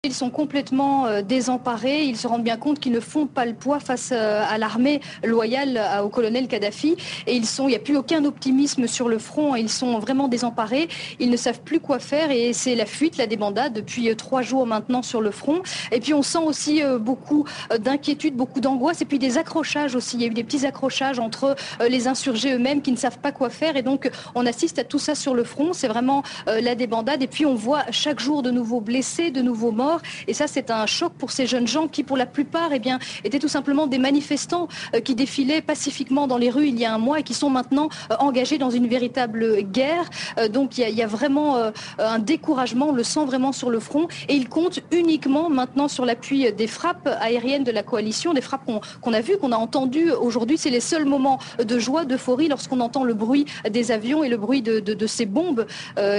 Ils sont complètement désemparés, ils se rendent bien compte qu'ils ne font pas le poids face à l'armée loyale au colonel Kadhafi et il n'y a plus aucun optimisme sur le front, ils sont vraiment désemparés, ils ne savent plus quoi faire et c'est la fuite, la débandade depuis 3 jours maintenant sur le front. Et puis on sent aussi beaucoup d'inquiétude, beaucoup d'angoisse et puis des accrochages aussi, il y a eu des petits accrochages entre les insurgés eux-mêmes qui ne savent pas quoi faire et donc on assiste à tout ça sur le front, c'est vraiment la débandade et puis on voit chaque jour de nouveaux blessés, de nouveaux morts. Et ça, c'est un choc pour ces jeunes gens qui, pour la plupart, étaient tout simplement des manifestants qui défilaient pacifiquement dans les rues il y a un mois et qui sont maintenant engagés dans une véritable guerre. Donc il y a vraiment un découragement, on le sent vraiment sur le front. Et ils comptent uniquement maintenant sur l'appui des frappes aériennes de la coalition, des frappes qu'on a vues, qu'on a entendues aujourd'hui. C'est les seuls moments de joie, d'euphorie, lorsqu'on entend le bruit des avions et le bruit de ces bombes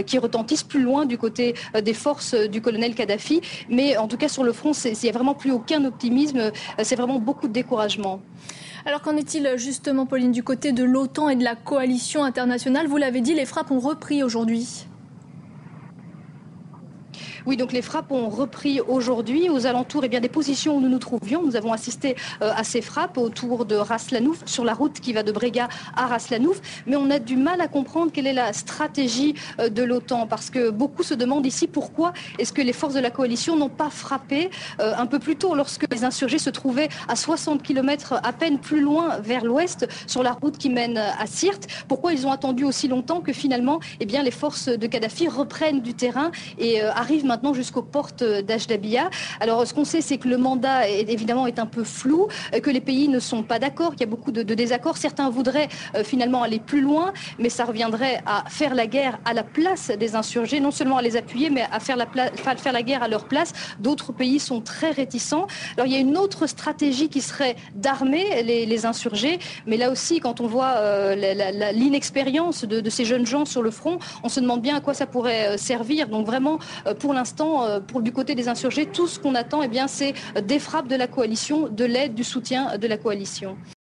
qui retentissent plus loin du côté des forces du colonel Kadhafi. Mais en tout cas, sur le front, il n'y a vraiment plus aucun optimisme. C'est vraiment beaucoup de découragement. Alors qu'en est-il justement, Pauline, du côté de l'OTAN et de la coalition internationale? Vous l'avez dit, les frappes ont repris aujourd'hui. Oui, donc les frappes ont repris aujourd'hui aux alentours des positions où nous nous trouvions. Nous avons assisté à ces frappes autour de Ras Lanouf, sur la route qui va de Brega à Ras Lanouf. Mais on a du mal à comprendre quelle est la stratégie de l'OTAN parce que beaucoup se demandent ici pourquoi est-ce que les forces de la coalition n'ont pas frappé un peu plus tôt lorsque les insurgés se trouvaient à 60 km à peine plus loin vers l'ouest sur la route qui mène à Sirte. Pourquoi ils ont attendu aussi longtemps que finalement les forces de Kadhafi reprennent du terrain et arrivent maintenant jusqu'aux portes d'Ajdabiya. Alors ce qu'on sait, c'est que le mandat évidemment est un peu flou, que les pays ne sont pas d'accord, qu'il y a beaucoup de désaccords. Certains voudraient finalement aller plus loin, mais ça reviendrait à faire la guerre à la place des insurgés, non seulement à les appuyer, mais à faire la guerre à leur place. D'autres pays sont très réticents. Alors il y a une autre stratégie qui serait d'armer les insurgés, mais là aussi, quand on voit l'inexpérience de ces jeunes gens sur le front, on se demande bien à quoi ça pourrait servir. Donc vraiment, pour l'instant, du côté des insurgés, tout ce qu'on attend, c'est des frappes de la coalition, de l'aide, du soutien de la coalition.